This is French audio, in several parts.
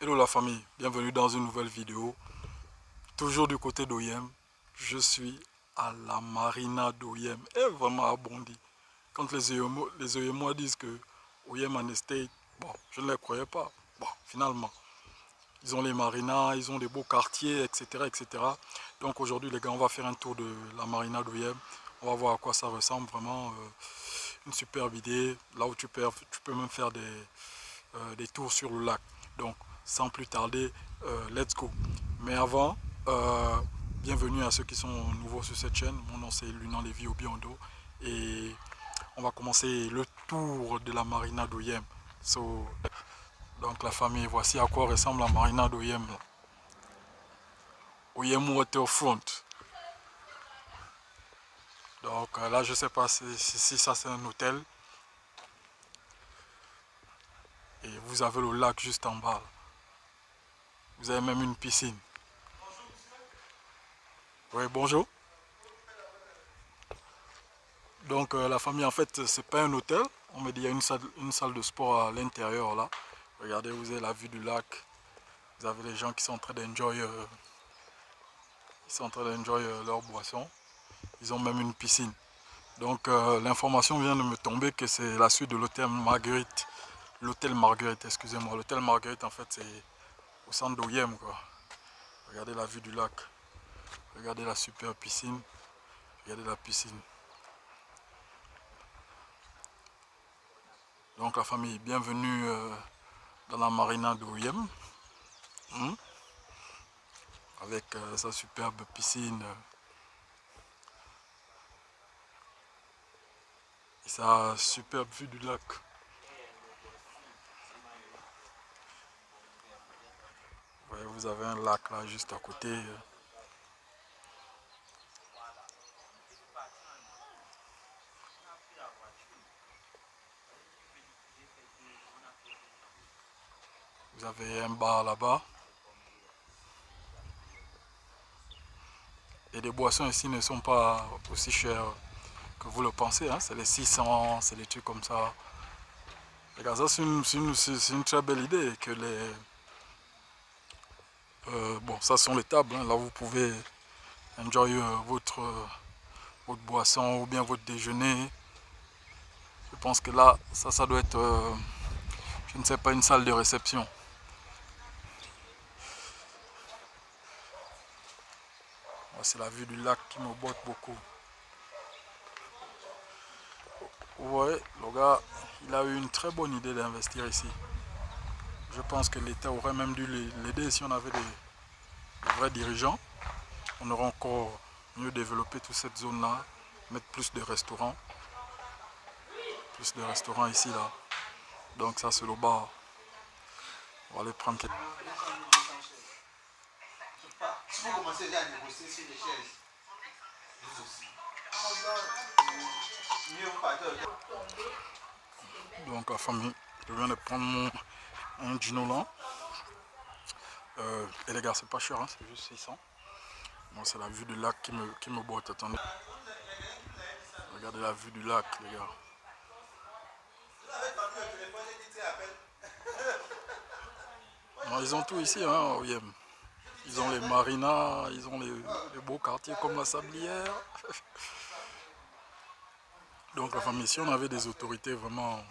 Hello la famille, bienvenue dans une nouvelle vidéo. Toujours du côté d'Oyem, je suis à la marina d'Oyem. Et vraiment abondi. Quand les Oyemois disent que Oyem en estate, bon, je ne les croyais pas. Bon, finalement, ils ont les marinas, ils ont des beaux quartiers, etc. etc. Donc aujourd'hui les gars, on va faire un tour de la marina d'Oyem. On va voir à quoi ça ressemble, vraiment une superbe idée. Là où tu peux même faire des tours sur le lac. Donc sans plus tarder, let's go. Mais avant, bienvenue à ceux qui sont nouveaux sur cette chaîne. Mon nom c'est Lunan Lévy Obiondo et on va commencer le tour de la marina d'Oyem. Donc la famille, voici à quoi ressemble la marina d'Oyem. Oyem Waterfront. Donc là je sais pas si ça c'est un hôtel. Et vous avez le lac juste en bas. Vous avez même une piscine. Oui, bonjour. Donc la famille, en fait, c'est pas un hôtel. On me dit qu'il y a une salle de sport à l'intérieur là. Regardez, vous avez la vue du lac. Vous avez les gens qui sont en train d'enjoy leur boisson. Ils ont même une piscine. Donc l'information vient de me tomber que c'est la suite de l'hôtel Marguerite. L'hôtel Marguerite, excusez-moi. L'hôtel Marguerite, en fait, c'est au centre d'Oyem, quoi. Regardez la vue du lac. Regardez la super piscine. Regardez la piscine. Donc la famille, bienvenue dans la marina d'Oyem. Avec sa superbe piscine et sa superbe vue du lac. Ouais, vous avez un lac là juste à côté. Vous avez un bar là-bas. Et les boissons ici ne sont pas aussi chères que vous le pensez. Hein. C'est les 600, c'est des trucs comme ça. Regarde, ça c'est une très belle idée. Que bon, ça sont les tables. Hein. Là, vous pouvez enjoy votre boisson ou bien votre déjeuner. Je pense que là, ça doit être, je ne sais pas, une salle de réception. C'est la vue du lac qui me botte beaucoup. Ouais, le gars, il a eu une très bonne idée d'investir ici. Je pense que l'État aurait même dû l'aider si on avait des vrais dirigeants. On aurait encore mieux développé toute cette zone-là, mettre plus de restaurants. Plus de restaurants ici, là. Donc ça, c'est le bar. On va aller prendre quelques... Si vous commencez déjà à négocier sur les chaises, vous aussi. Donc la famille, je viens de prendre un ginola. Et les gars, c'est pas cher, hein, c'est juste 600. Bon, c'est la vue du lac qui me botte. Attendez. Regardez la vue du lac, les gars. Non, ils ont tout ici, hein, Oyem. Ils ont les marinas, ils ont les beaux quartiers comme la Sablière. Donc la famille, si on avait des autorités vraiment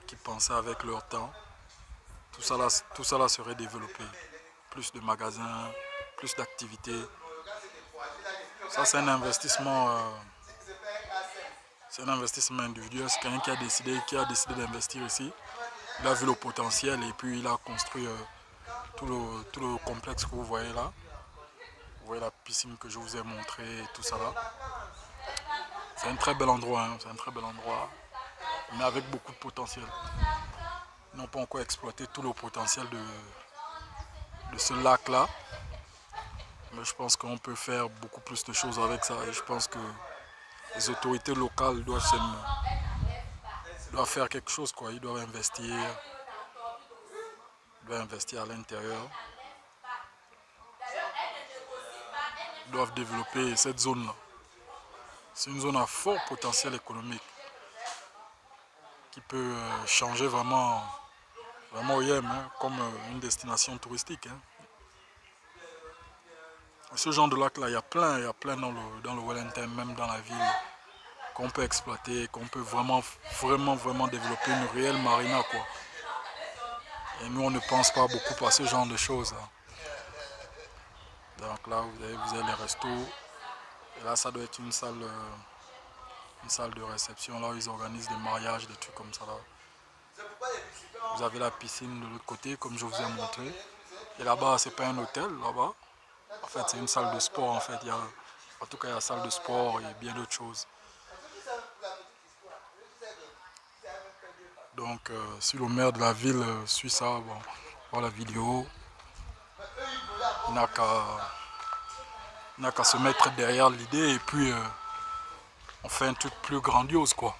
qui pensaient avec leur temps, tout ça là serait développé. Plus de magasins, plus d'activités. Ça c'est un investissement. C'est un investissement individuel. C'est quelqu'un qui a décidé d'investir ici. Il a vu le potentiel et puis il a construit tout le complexe que vous voyez là. Vous voyez la piscine que je vous ai montré et tout ça là. C'est un très bel endroit, hein, c'est un très bel endroit, mais avec beaucoup de potentiel. Ils n'ont pas encore exploité tout le potentiel de ce lac là. Mais je pense qu'on peut faire beaucoup plus de choses avec ça. Et je pense que les autorités locales doivent faire quelque chose, quoi. Ils doivent investir à l'intérieur. Ils doivent développer cette zone-là. C'est une zone à fort potentiel économique qui peut changer vraiment Vraiment OIM, hein, comme une destination touristique. Hein. Ce genre de lac-là, il y a plein dans le Wellington, même dans la ville, qu'on peut exploiter, qu'on peut vraiment développer une réelle marina, quoi. Et nous, on ne pense pas beaucoup à ce genre de choses. Là. Donc là, vous avez les restos. Et là, ça doit être une salle de réception, là où ils organisent des mariages, des trucs comme ça. Là. Vous avez la piscine de l'autre côté, comme je vous ai montré. Et là-bas, c'est pas un hôtel, là-bas. En fait, c'est une salle de sport, en fait. En tout cas, il y a la salle de sport et bien d'autres choses. Donc, si le maire de la ville suit ça, bon, voir la vidéo, il n'a qu'à se mettre derrière l'idée et puis on fait un truc plus grandiose, quoi.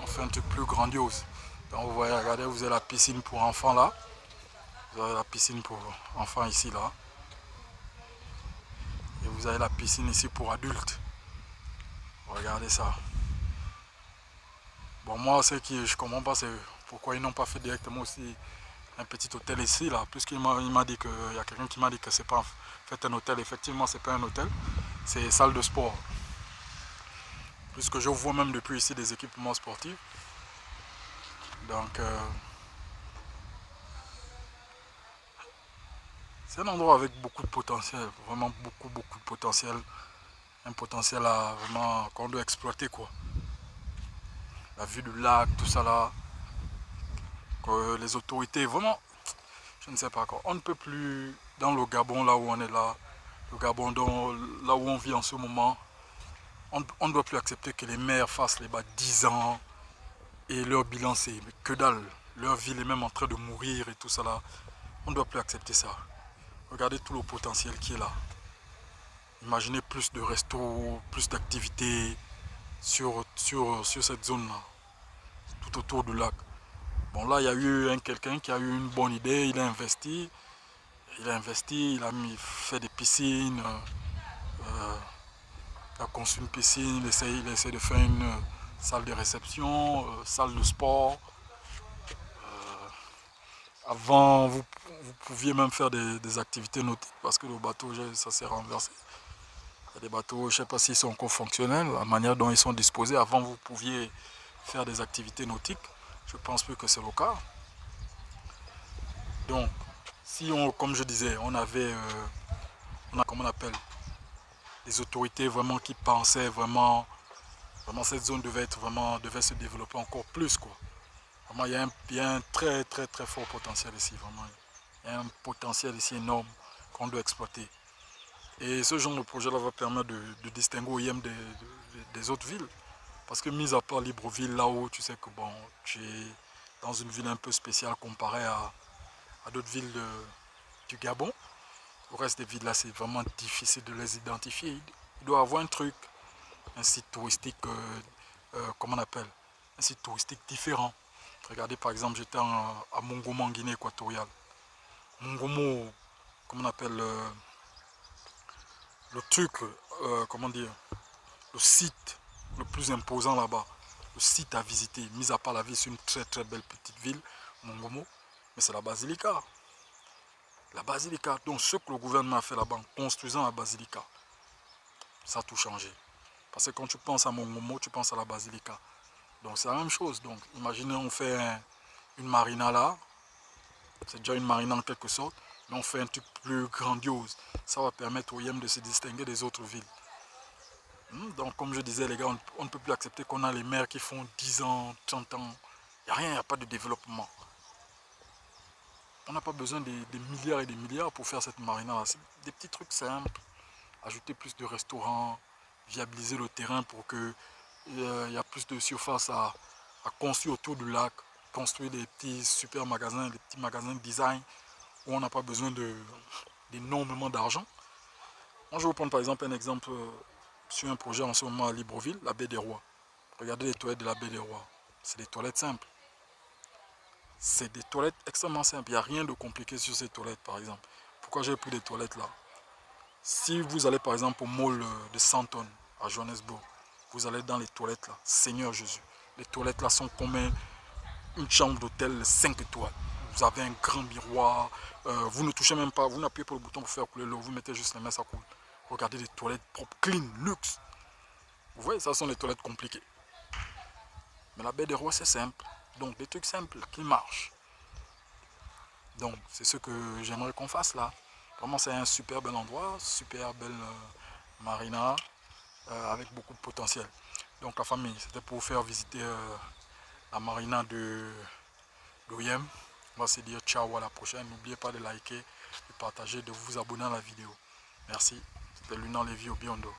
On fait un truc plus grandiose. Donc, vous voyez, regardez, vous avez la piscine pour enfants là. Vous avez la piscine pour enfants ici, là. Et vous avez la piscine ici pour adultes. Regardez ça. Bon, moi, ce que je comprends pas, c'est pourquoi ils n'ont pas fait directement aussi un petit hôtel ici, là. Puisqu'il m'a dit il y a quelqu'un qui m'a dit que c'est pas en fait un hôtel. Effectivement, c'est pas un hôtel, c'est salle de sport. Puisque je vois même depuis ici des équipements sportifs. Donc, c'est un endroit avec beaucoup de potentiel, vraiment beaucoup de potentiel. Un potentiel à vraiment qu'on doit exploiter, quoi. La vue du lac, tout ça là. Que les autorités, vraiment, je ne sais pas quoi. On ne peut plus, dans le Gabon, là où on est là, le Gabon, là où on vit en ce moment, on ne doit plus accepter que les maires fassent les bas 10 ans et leur bilan c'est que dalle. Leur ville est même en train de mourir et tout ça là. On ne doit plus accepter ça. Regardez tout le potentiel qui est là. Imaginez plus de restos, plus d'activités sur cette zone-là, tout autour du lac. Bon là, il y a eu quelqu'un qui a eu une bonne idée, il a investi, fait des piscines, il a conçu une piscine, il essaie de faire une salle de réception, salle de sport. Avant, vous pouviez même faire des activités nautiques parce que le bateau, ça s'est renversé. Il y a des bateaux, je ne sais pas s'ils sont encore fonctionnels, la manière dont ils sont disposés. Avant, vous pouviez faire des activités nautiques. Je ne pense plus que c'est le cas. Donc, si on, comme je disais, comment on appelle, des autorités vraiment qui pensaient vraiment cette zone devait se développer encore plus, quoi. Vraiment, il y a un très fort potentiel ici, vraiment. Il y a un potentiel ici énorme qu'on doit exploiter. Et ce genre de projet-là va permettre de distinguer OIM des autres villes. Parce que mis à part Libreville, là où tu sais que bon, tu es dans une ville un peu spéciale comparée à d'autres villes du Gabon, le reste des villes là, c'est vraiment difficile de les identifier. Il doit y avoir un truc, un site touristique, comment on appelle, un site touristique différent. Regardez par exemple, j'étais à Mongomo en Guinée équatoriale. Mongomo, comment on appelle, le truc, comment dire, le site le plus imposant là-bas, le site à visiter, mis à part la ville, c'est une très belle petite ville, Mongomo, mais c'est la basilica. La basilica, donc ce que le gouvernement a fait là-bas en construisant la basilica, ça a tout changé. Parce que quand tu penses à Mongomo, tu penses à la basilica. Donc c'est la même chose. Donc imaginez on fait une marina là, c'est déjà une marina en quelque sorte, mais on fait un truc plus grandiose. Ça va permettre au IEM de se distinguer des autres villes. Donc comme je disais les gars, on ne peut plus accepter qu'on a les maires qui font 10 ans, 30 ans. Il n'y a rien, il n'y a pas de développement. On n'a pas besoin des milliards et des milliards pour faire cette marina. C'est des petits trucs simples. Ajouter plus de restaurants, viabiliser le terrain pour qu'il y a plus de surface à construire autour du lac, construire des petits super magasins, des petits magasins de design où on n'a pas besoin d'énormément d'argent. Moi, je vais vous prendre par exemple un exemple sur un projet en ce moment à Libreville, la baie des Rois. Regardez les toilettes de la baie des Rois. C'est des toilettes simples. C'est des toilettes extrêmement simples. Il n'y a rien de compliqué sur ces toilettes, par exemple. Pourquoi j'ai pris des toilettes là? Si vous allez par exemple au mall de Santon à Johannesburg, vous allez dans les toilettes là, Seigneur Jésus. Les toilettes là sont comme une chambre d'hôtel 5 étoiles. Vous avez un grand miroir, vous ne touchez même pas, vous n'appuyez pas le bouton pour faire couler l'eau, vous mettez juste les mains, ça coule. Regardez des toilettes propres, clean, luxe. Vous voyez, ça sont les toilettes compliquées. Mais la baie des Rois, c'est simple. Donc, des trucs simples qui marchent. Donc, c'est ce que j'aimerais qu'on fasse là. Vraiment, c'est un super bel endroit, super belle marina, avec beaucoup de potentiel. Donc, la famille, c'était pour vous faire visiter la marina de d'Oyem. On va se dire ciao à la prochaine. N'oubliez pas de liker, de partager, de vous abonner à la vidéo. Merci. C'était Lunan Lévy au Biondo.